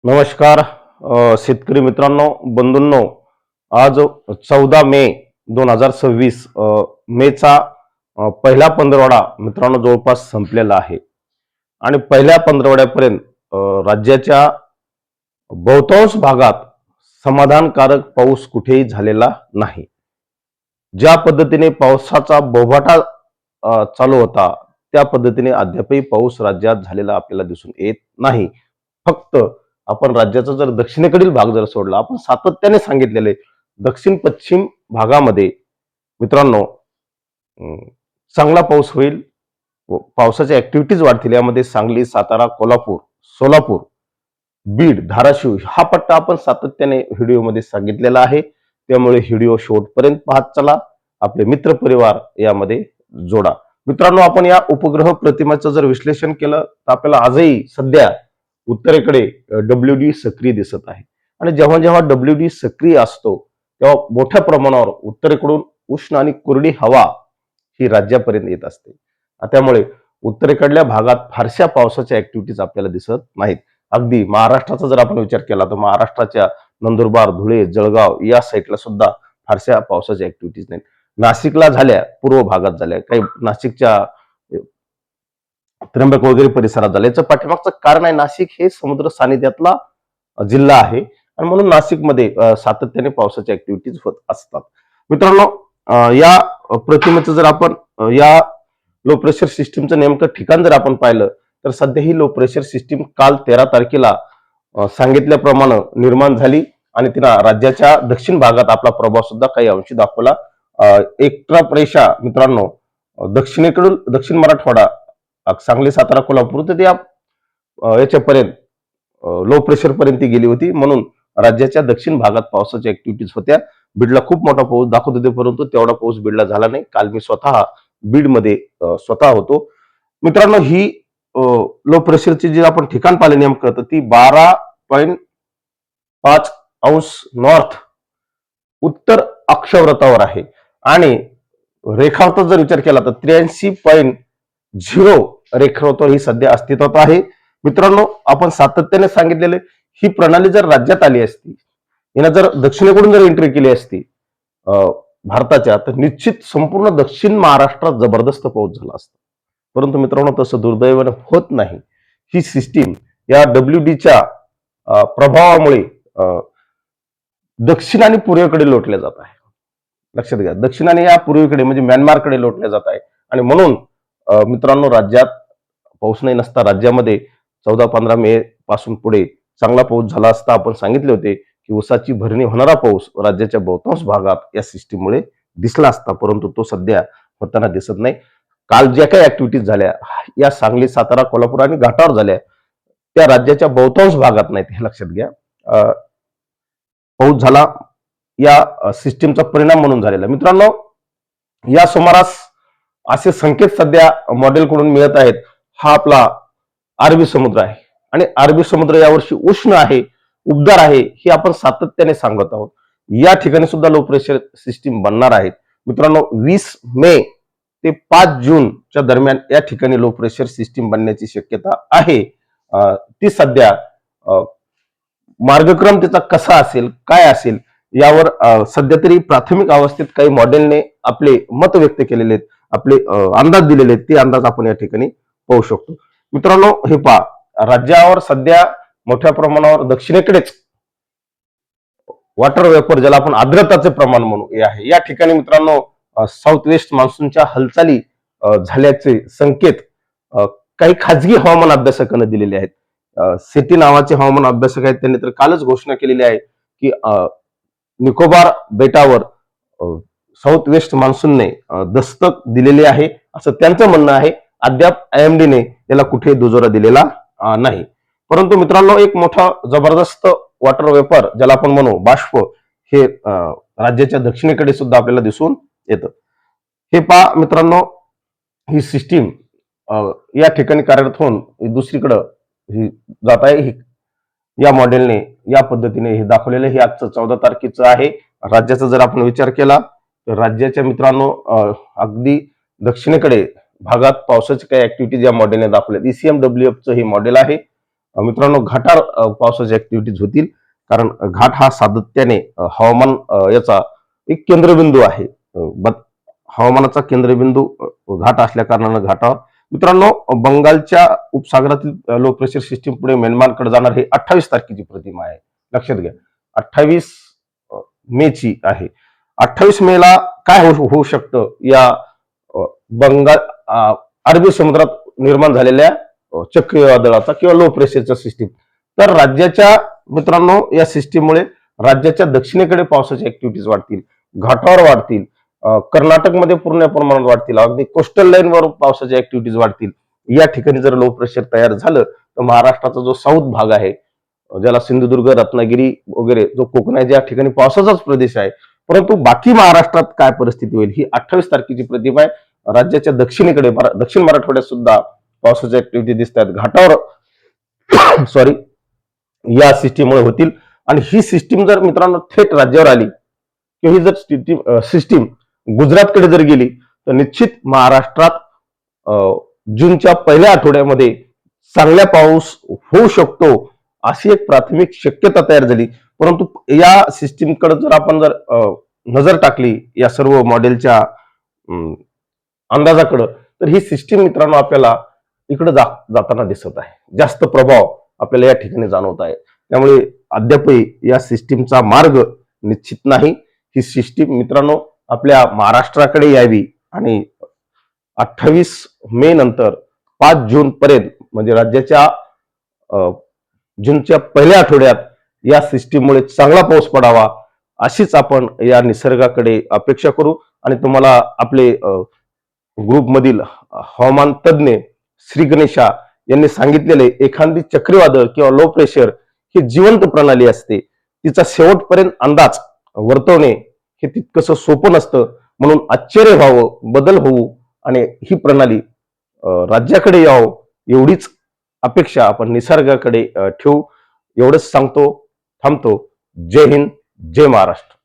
नमस्कार शेतकरी मित्रांनो, बंधूंनो. आज 14 मे 2026 मेचा पहिला पंधरवडा मित्रांनो जवळपास संपलेला आहे. आणि पहिल्या पंधरवड्यापर्यंत राज्याच्या बहुतांश भागात समाधानकारक पाऊस कुठेही झालेला नाही. ज्या पद्धतीने पावसाचा बोभाटा चालू होता, त्या पद्धतीने अद्यापही पाऊस राज्यात झालेला आपल्याला दिसून येत नाही. फक्त आपण राज्याचा जर दक्षिणेकडील भाग जर सोडला, आपण सातत्याने सांगितलेले दक्षिण पश्चिम भागामध्ये मित्रांनो चांगला पाऊस होईल, पावसाच्या ऍक्टिव्हिटीज वाढतील. यामध्ये सांगली, सातारा, कोल्हापूर, सोलापूर, बीड, धाराशिव हा पट्टा आपण सातत्याने व्हिडिओमध्ये सांगितलेला आहे. त्यामुळे व्हिडिओ शेवटपर्यंत पाहत चला, आपले मित्र परिवार यामध्ये जोडा. मित्रांनो, आपण या उपग्रह प्रतिमेचं जर विश्लेषण केलं तर आपल्याला आजही सध्या उत्तरेकडे WD सक्रिय दिसत आहे. आणि जेव्हा जेव्हा WD सक्रिय असतो तेव्हा मोठ्या प्रमाणावर उत्तरेकडून उष्ण आणि कोरडी हवा ही राज्यापर्यंत येत असते. त्यामुळे उत्तरेकडल्या भागात फारशा पावसाच्या ऍक्टिव्हिटीज आपल्याला दिसत नाहीत. अगदी महाराष्ट्राचा जर आपण विचार केला तर महाराष्ट्राच्या नंदुरबार, धुळे, जळगाव या साईडला सुद्धा फारशा पावसाच्या ऍक्टिव्हिटीज नाहीत. नाशिकला झाल्या, पूर्व भागात झाल्या, काही नाशिकच्या त्र्यंबक वगैरे परिसरात झालं. याचं पाठीमागचं कारण आहे, नाशिक हे समुद्र सानिध्यातला जिल्हा आहे आणि म्हणून नाशिकमध्ये सातत्याने पावसाच्या ऍक्टिव्हिटीज होत असतात. मित्रांनो, या प्रतिमेचं जर आपण या लो प्रेशर सिस्टीमचं नेमकं ठिकाण जर आपण पाहिलं तर सध्या ही लो प्रेशर सिस्टीम काल 13 तारखेला सांगितल्याप्रमाणे निर्माण झाली आणि तिला राज्याच्या दक्षिण भागात आपला प्रभाव सुद्धा काही अंशी दाखवला. एक ट्रफ रेषा मित्रांनो दक्षिणेकडून दक्षिण मराठवाडा, सांगली, सातारा, कोल्हापूर तर त्या याच्यापर्यंत लो प्रेशर पर्यंत ती गेली होती. म्हणून राज्याच्या दक्षिण भागात पावसाच्या ऍक्टिव्हिटीज होत्या. बीडला खूप मोठा पाऊस दाखवत होते, परंतु तेवढा पाऊस बीडला झाला नाही. काल मी स्वतः बीडमध्ये स्वतः होतो. मित्रांनो, ही लो प्रेशरची जी आपण ठिकाण पाहिलं नेमकं तर ती 12.5 अंश नॉर्थ उत्तर अक्षव्रतावर आहे आणि रेखावृत्ताचा जर विचार केला तर 83.0 रेखावृत्तावर ही सध्या अस्तित्वात आहे. मित्रांनो, आपण सातत्याने सांगितलेले ही प्रणाली जर राज्यात आली असती, हिनं जर दक्षिणेकडून जर एंट्री केली असती भारताच्या, तर निश्चित संपूर्ण दक्षिण महाराष्ट्रात जबरदस्त पाऊस झाला असता. परंतु मित्रांनो, तसं दुर्दैवाने होत नाही. ही सिस्टीम या WDच्या प्रभावामुळे दक्षिण आणि पूर्वेकडे लोटल्या जात आहे. लक्षात घ्या, दक्षिण आणि या पूर्वेकडे म्हणजे म्यानमारकडे लोटल्या जात आहे. आणि म्हणून मित्रांनो, राज्यात पाऊस नाही नसता राज्यामध्ये 14-15 मे पासून पुढे चांगला पाऊस झाला असता. आपण सांगितले होते की ऊसाची भरणी होणारा पाऊस राज्याच्या बहुतांश भागात या सिस्टीममुळे दिसला असता, परंतु तो सध्या होताना दिसत नाही. काल ज्या काही ऍक्टिव्हिटीज झाल्या या सांगली, सातारा, कोल्हापूर आणि घाटावर झाल्या, त्या राज्याच्या बहुतांश भागात नाहीत, हे लक्षात घ्या. पाऊस झाला या सिस्टीमचा परिणाम म्हणून झालेला. मित्रांनो, या सुमारास असे संकेत सध्या मॉडेलकडून मिळत आहेत. हा आपला अरबी समुद्र आहे आणि अरबी समुद्र यावर्षी उष्ण आहे, उबदार आहे, हे आपण सातत्याने सांगत आहोत. या ठिकाणी सुद्धा लो प्रेशर सिस्टीम बनणार आहेत. मित्रांनो, 20 मे ते 5 जूनच्या दरम्यान या ठिकाणी लो प्रेशर सिस्टीम बनण्याची शक्यता आहे. ती सध्या मार्गक्रम त्याचा कसा असेल, काय असेल यावर सध्या तरी प्राथमिक अवस्थेत काही मॉडेलने आपले मत व्यक्त केलेले आहेत, आपले अंदाज दिलेले आहेत. ते अंदाज आपण या ठिकाणी पाहू शकतो. मित्रांनो, हे पहा, राज्यावर सध्या मोठ्या प्रमाणावर दक्षिणेकडेच वॉटर वेपर, ज्याला आपण आर्द्रताचे प्रमाण म्हणू, हे आहे. या ठिकाणी मित्रांनो साऊथ वेस्ट मान्सूनच्या हालचाली झाल्याचे संकेत काही खाजगी हवामान अभ्यासकांना दिलेले आहेत. सेटी नावाचे हवामान अभ्यासक आहेत, त्यांनी तर कालच घोषणा केलेली आहे की निकोबार बेटावर साऊथ वेस्ट मान्सूनने दस्तक दिलेली आहे, असं त्यांचं म्हणणं आहे. अद्याप IMDने याला कुठे दुजोरा दिलेला नाही. परंतु मित्रांनो, एक मोठा जबरदस्त वॉटर वेपर, ज्याला आपण म्हणू बाष्प, हे राज्याच्या दक्षिणेकडे सुद्धा आपल्याला दिसून येतं. हे पहा मित्रांनो, ही सिस्टीम या ठिकाणी कार्यरत होऊन दुसरीकडं ही जात आहे. या मॉडेलने या पद्धतीने हे दाखवलेलं. हे आजचं 14 तारखेचं आहे. राज्याचा जर आपण विचार केला तर राज्याच्या मित्रांनो अगदी दक्षिणेकडे भागात पावसाची काही ऍक्टिव्हिटीज या मॉडेलने दाखवल्या. ECMWF चं हे मॉडेल आहे. मित्रांनो घाटावर पावसाच्या ऍक्टिव्हिटीज होतील, कारण घाट हा सातत्याने हवामान याचा एक केंद्रबिंदू आहे. हवामानाचा केंद्रबिंदू घाट असल्या कारणानं घाटावर मित्रांनो बंगालच्या उपसागरातील लो प्रेशर सिस्टीम पुढे म्यानमारकडे जाणार हे 28 तारखेची प्रतिमा आहे. लक्षात घ्या 28 मेची आहे. 28 मेला काय होऊ शकतं या बंगाल अरबी समुद्रात निर्माण झालेल्या चक्रीवादळाचा किंवा लो प्रेशरच्या सिस्टीम. तर राज्याच्या मित्रांनो या सिस्टीममुळे राज्याच्या दक्षिणेकडे पावसाच्या ऍक्टिव्हिटीज वाढतील, घाटावर वाढतील, कर्नाटकमध्ये पूर्ण प्रमाणात वाढतील, अगदी कोस्टल लाईनवर पावसाच्या ऍक्टिव्हिटीज वाढतील. या ठिकाणी जर लो प्रेशर तयार झालं तर महाराष्ट्राचा जो साऊथ भाग आहे, ज्याला सिंधुदुर्ग, रत्नागिरी वगैरे जो कोकण आहे, ज्या ठिकाणी पावसाचाच प्रदेश आहे, परंतु बाकी महाराष्ट्रात काय परिस्थिती होईल ही 28 तारखेची प्रतिमा आहे. राज्याच्या दक्षिणेकडे दक्षिण मराठवाड्यात सुद्धा पावसाच्या ऍक्टिव्हिटी दिसत आहेत घाटावर सॉरी या सिस्टीममुळे होतील. आणि ही सिस्टीम जर मित्रांनो थेट राज्यावर आली किंवा ही जर सिस्टीम गुजरातकडे जर गेली तर निश्चित महाराष्ट्रात जूनच्या पहिल्या आठवड्यामध्ये चांगला पाऊस होऊ शकतो अशी एक प्राथमिक शक्यता तयार झाली. परंतु या सिस्टीमकडे जर आपण नजर टाकली या सर्व मॉडेलच्या अंदाजाकडे, तर ही सिस्टीम मित्रांनो आपल्याला इकडे जाताना दिसत आहे. जास्त प्रभाव आपल्याला या ठिकाणी जाणवत आहे. त्यामुळे अद्यापही या सिस्टीमचा मार्ग निश्चित नाही. ही सिस्टीम मित्रांनो आपल्या महाराष्ट्राकडे यावी आणि 28 मे नंतर 5 जून पर्यंत म्हणजे राज्याच्या जूनच्या पहिल्या आठवड्यात या सिस्टीममुळे चांगला पाऊस पडावा अशीच आपण या निसर्गाकडे अपेक्षा करू. आणि तुम्हाला आपले ग्रुपमधील हवामान तज्ज्ञ श्री गणेशा यांनी सांगितलेले एखादी चक्रीवादळ किंवा लो प्रेशर ही जिवंत प्रणाली असते, तिचा शेवटपर्यंत अंदाज वर्तवणे हे तितकंसं सोपं नसतं. म्हणून आश्चर्य व्हावं, बदल होऊ आणि ही प्रणाली राज्याकडे यावं एवढीच अपेक्षा आपण निसर्गाकडे ठेवू. एवढंच सांगतो, थांबतो. जय हिंद, जय महाराष्ट्र.